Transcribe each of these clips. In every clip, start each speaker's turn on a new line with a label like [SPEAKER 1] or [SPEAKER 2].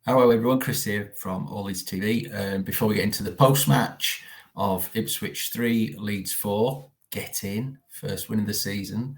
[SPEAKER 1] Hello everyone, Chris here from All Leeds TV. Before we get into the post-match of Ipswich 3, Leeds 4, get in, first win of the season.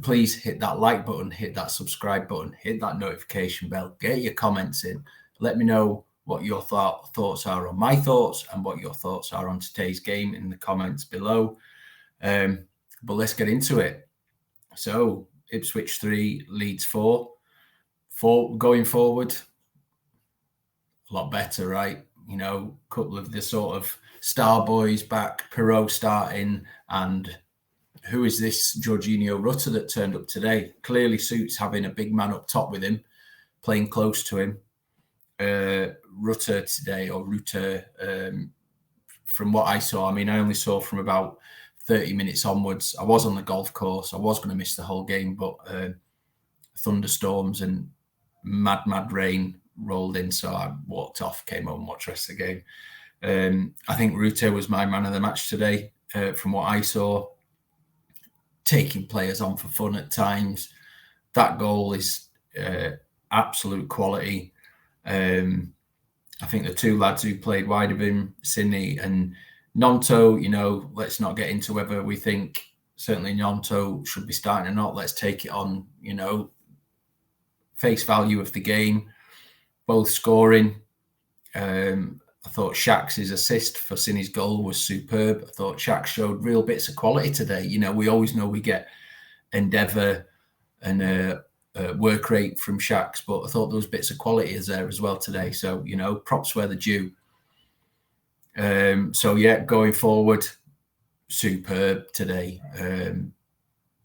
[SPEAKER 1] Please hit that like button, hit that subscribe button, hit that notification bell, get your comments in. Let me know what your thoughts are on my thoughts and what your thoughts are on today's game in the comments below. But let's get into it. So, Ipswich 3, Leeds 4. Going forward, a lot better, right? You know, a couple of the sort of star boys back, Perot starting, and who is this Jorginho Rutter that turned up today? Clearly suits having a big man up top with him, playing close to him. Rutter today, or Rutter, from what I saw, I mean, I only saw from about 30 minutes onwards. I was on the golf course. I was going to miss the whole game, but thunderstorms and mad rain rolled in, so I walked off, came home, watched the rest of the game. I think Rutte was my man of the match today, from what I saw, taking players on for fun at times. That goal is absolute quality. I think the two lads who played wide of him, Sidney and Nonto, you know, let's not get into whether we think certainly Nonto should be starting or not. Let's take it on, you know, face value of the game. Both scoring. I thought Shaq's assist for Sidney's goal was superb. I thought Shaq showed real bits of quality today. You know, we always know we get endeavour and work rate from Shaq's, but I thought those bits of quality is there as well today. So, you know, props where they're due. So, yeah, going forward, superb today.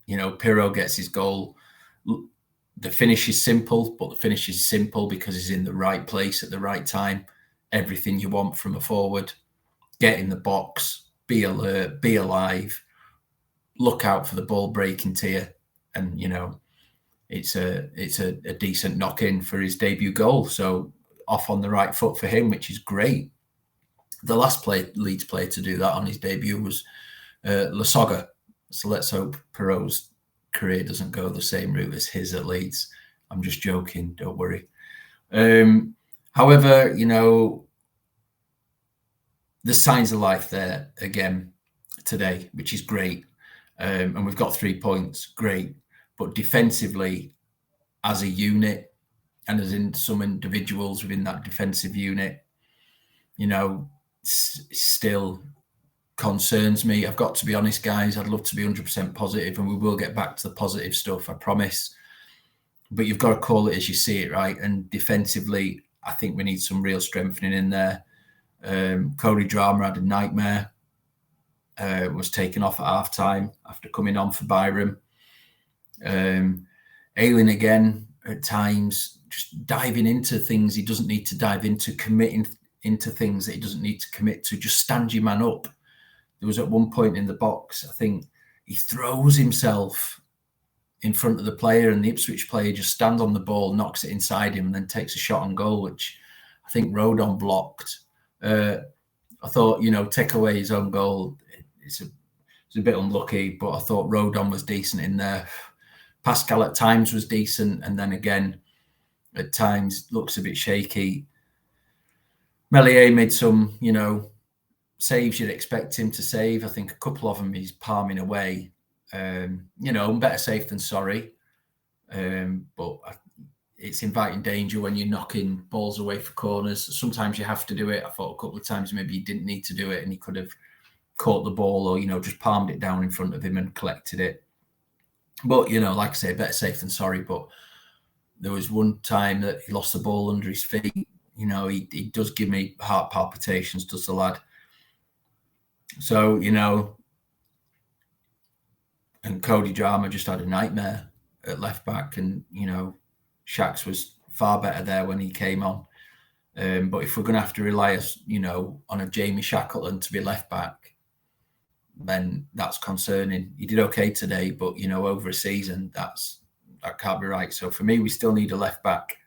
[SPEAKER 1] You know, Pirro gets his goal. The finish is simple, but the finish is simple because he's in the right place at the right time. Everything you want from a forward. Get in the box, be alert, be alive, look out for the ball breaking to you. And, you know, it's a decent knock-in for his debut goal. So off on the right foot for him, which is great. The last Leeds player to do that on his debut was Lasogga. So let's hope Perot's career doesn't go the same route as his at Leeds. I'm just joking, don't worry. However, you know, the signs of life there again today, which is great. And we've got 3 points, great. But defensively, as a unit, and as in some individuals within that defensive unit, you know, still concerns me. I've got to be honest, guys. I'd love to be 100% positive, and we will get back to the positive stuff, I promise. But you've got to call it as you see it, right? And defensively, I think we need some real strengthening in there. Cody Drama had a nightmare. Was taken off at half-time after coming on for Byram. Ayling again, at times, just diving into things he doesn't need to dive into, committing into things that he doesn't need to commit to. Just stand your man up. There was at one point in the box, I think he throws himself in front of the player, and the Ipswich player just stands on the ball, knocks it inside him, and then takes a shot on goal, which I think Rodon blocked. I thought, you know, take away his own goal. It's a bit unlucky, but I thought Rodon was decent in there. Pascal at times was decent, and then again, at times looks a bit shaky. Meslier made some, you know, saves you'd expect him to save. I think a couple of them he's palming away. You know, better safe than sorry. But it's inviting danger when you're knocking balls away for corners. Sometimes you have to do it. I thought a couple of times maybe he didn't need to do it, and he could have caught the ball or, you know, just palmed it down in front of him and collected it. But, you know, like I say, better safe than sorry. But there was one time that he lost the ball under his feet. You know, he does give me heart palpitations, does the lad. So, you know, and Cody Drama just had a nightmare at left back, and, you know, Shaq's was far better there when he came on. But if we're going to have to rely, you know, on a Jamie Shackleton to be left back, then that's concerning. He did okay today, but, you know, over a season, that can't be right. So for me, we still need a left back.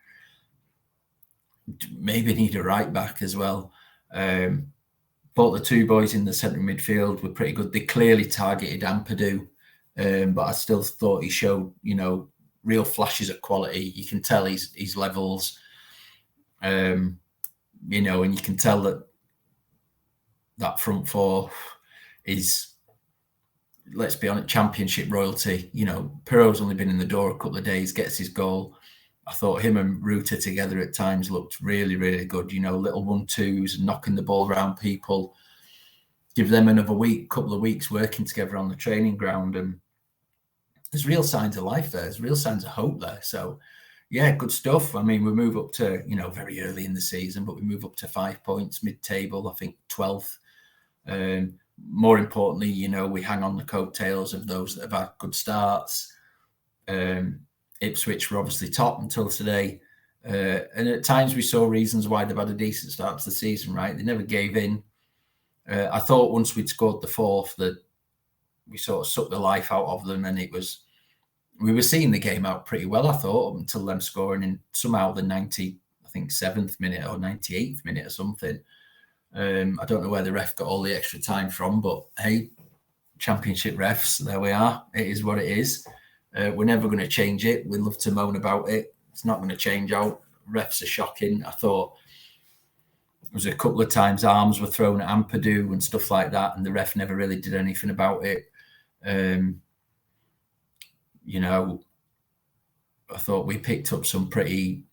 [SPEAKER 1] Maybe need a right back as well. But the two boys in the centre midfield were pretty good. They clearly targeted Ampadu, but I still thought he showed, you know, real flashes of quality. You can tell his levels You know, and you can tell that front four is, let's be honest, championship royalty. You know, Pirro's only been in the door a couple of days, gets his goal. I thought him and Rutter together at times looked really, really good. You know, little 1-2s and knocking the ball around people. Give them another couple of weeks working together on the training ground, and there's real signs of life there. There's real signs of hope there. So, yeah, good stuff. I mean, we move up to, you know, very early in the season, but we move up to 5 points, mid-table, I think 12th. More importantly, you know, we hang on the coattails of those that have had good starts. Ipswich were obviously top until today. And at times we saw reasons why they've had a decent start to the season, right? They never gave in. I thought once we'd scored the fourth that we sort of sucked the life out of them, and we were seeing the game out pretty well, I thought, up until them scoring in somehow the 7th minute or 98th minute or something. I don't know where the ref got all the extra time from, but hey, championship refs, there we are. It is what it is. We're never going to change it. We love to moan about it. It's not going to change out. Refs are shocking. I thought there was a couple of times arms were thrown at Ampadu and stuff like that, and the ref never really did anything about it. You know, I thought we picked up some pretty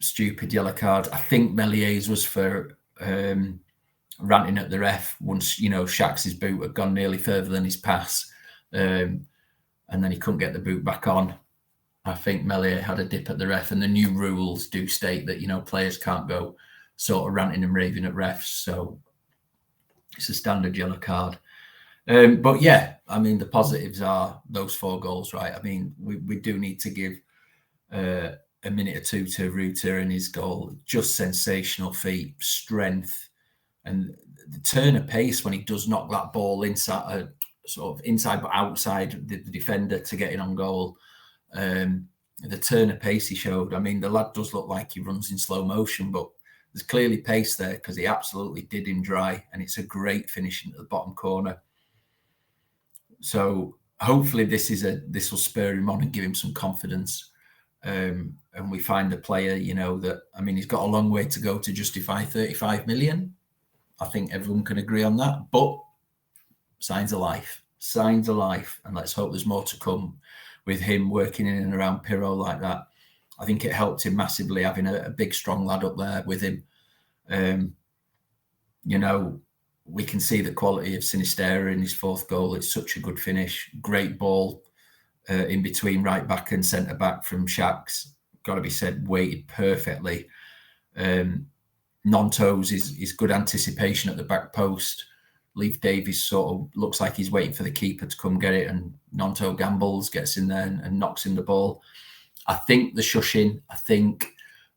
[SPEAKER 1] stupid yellow cards. I think Melier's was for ranting at the ref once, you know, Shax's boot had gone nearly further than his pass, and then he couldn't get the boot back on. I think Melier had a dip at the ref, and the new rules do state that, you know, players can't go sort of ranting and raving at refs. So it's a standard yellow card. But yeah, I mean, the positives are those 4 goals, right? I mean, we do need to give a minute or two to Rutter and his goal. Just sensational feet, strength, and the turn of pace when he does knock that ball inside, sort of inside but outside the defender to get in on goal. The turn of pace he showed. I mean, the lad does look like he runs in slow motion, but there's clearly pace there because he absolutely did him dry, and it's a great finish into the bottom corner. So hopefully this will spur him on and give him some confidence. And we find a player, you know, that, I mean, he's got a long way to go to justify 35 million. I think everyone can agree on that, but signs of life. And let's hope there's more to come with him working in and around Pirro like that. I think it helped him massively having a big, strong lad up there with him. You know, we can see the quality of Sinistera in his 4th goal. It's such a good finish. Great ball in between right back and centre back from Shax. Got to be said, weighted perfectly. Nonto's is good anticipation at the back post. Leif Davies sort of looks like he's waiting for the keeper to come get it, and Nonto gambles, gets in there and knocks in the ball. I think the shushing,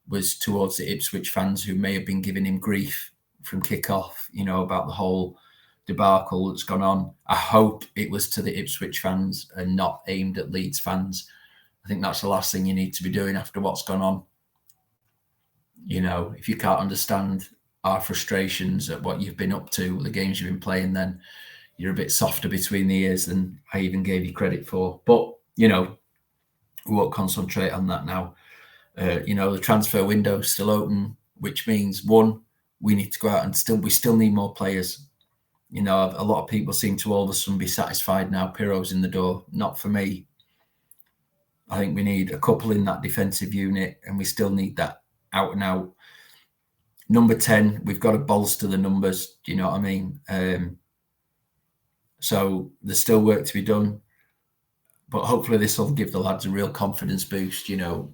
[SPEAKER 1] was towards the Ipswich fans who may have been giving him grief from kick-off, you know, about the whole debacle that's gone on. I hope it was to the Ipswich fans and not aimed at Leeds fans. I think that's the last thing you need to be doing after what's gone on. You know, if you can't understand our frustrations at what you've been up to, the games you've been playing, then you're a bit softer between the ears than I even gave you credit for. But, you know, we won't concentrate on that now. You know, the transfer window is still open, which means, one, we need to go out and we still need more players. You know, a lot of people seem to all of a sudden be satisfied now Pirro's in the door. Not for me. I think we need a couple in that defensive unit, and we still need that out and out. Number 10, we've got to bolster the numbers. Do you know what I mean? So there's still work to be done, but hopefully this will give the lads a real confidence boost, you know,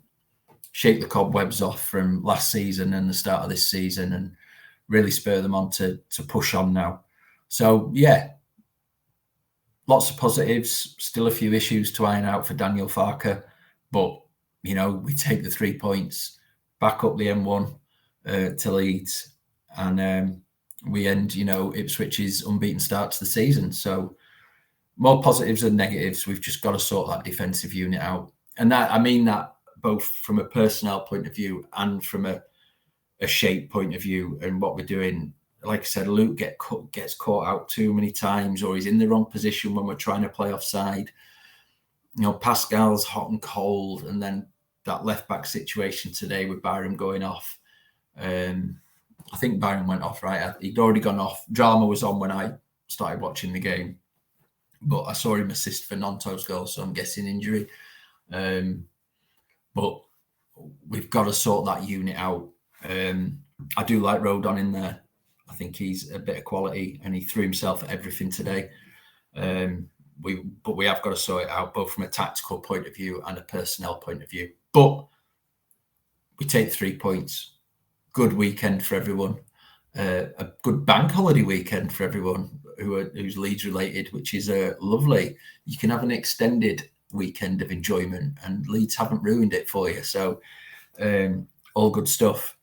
[SPEAKER 1] shake the cobwebs off from last season and the start of this season, and really spur them on to push on now. So, yeah, lots of positives, still a few issues to iron out for Daniel Farke, but, you know, we take the 3 points, back up the M1 to Leeds, and we end, you know, Ipswich's unbeaten start to the season. So more positives than negatives. We've just got to sort that defensive unit out. And that, I mean that both from a personnel point of view and from a shape point of view, and what we're doing. Like I said, Luke gets caught out too many times, or he's in the wrong position when we're trying to play offside. You know, Pascal's hot and cold, and then that left back situation today with Byron going off. I think Byron went off, right? He'd already gone off. Drama was on when I started watching the game, but I saw him assist for Nanto's goal, so I'm guessing injury. But we've got to sort that unit out. I do like Rodon in there. I think he's a bit of quality, and he threw himself at everything today. But we have got to sort it out, both from a tactical point of view and a personnel point of view. But we take 3 points. Good weekend for everyone. A good bank holiday weekend for everyone who's Leeds related, which is lovely. You can have an extended weekend of enjoyment, and Leeds haven't ruined it for you. So all good stuff.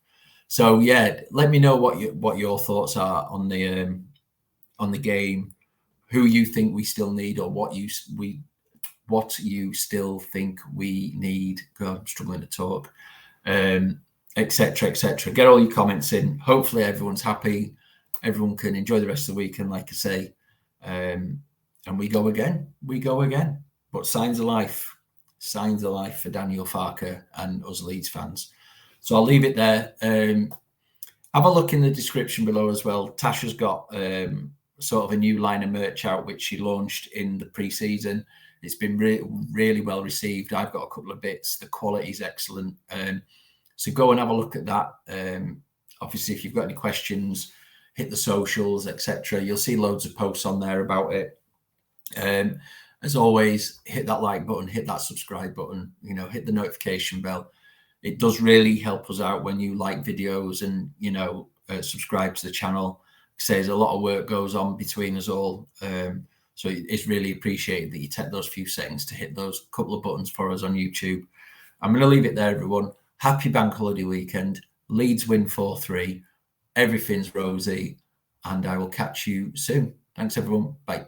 [SPEAKER 1] So yeah, let me know what your thoughts are on the game, who you think we still need, or what you still think we need. God, I'm struggling to talk. Etc. Get all your comments in. Hopefully everyone's happy. Everyone can enjoy the rest of the weekend, like I say. And we go again. But signs of life for Daniel Farke and us Leeds fans. So I'll leave it there. Have a look in the description below as well. Tasha's got sort of a new line of merch out, which she launched in the pre-season. It's been really well received. I've got a couple of bits. The quality is excellent. So go and have a look at that. Obviously, if you've got any questions, hit the socials, etc. You'll see loads of posts on there about it. As always, hit that like button, hit that subscribe button, hit the notification bell. It does really help us out when you like videos and, subscribe to the channel. Say there's a lot of work goes on between us all. So it's really appreciated that you take those few seconds to hit those couple of buttons for us on YouTube. I'm going to leave it there, everyone. Happy bank holiday weekend. Leeds win 4-3. Everything's rosy. And I will catch you soon. Thanks, everyone. Bye.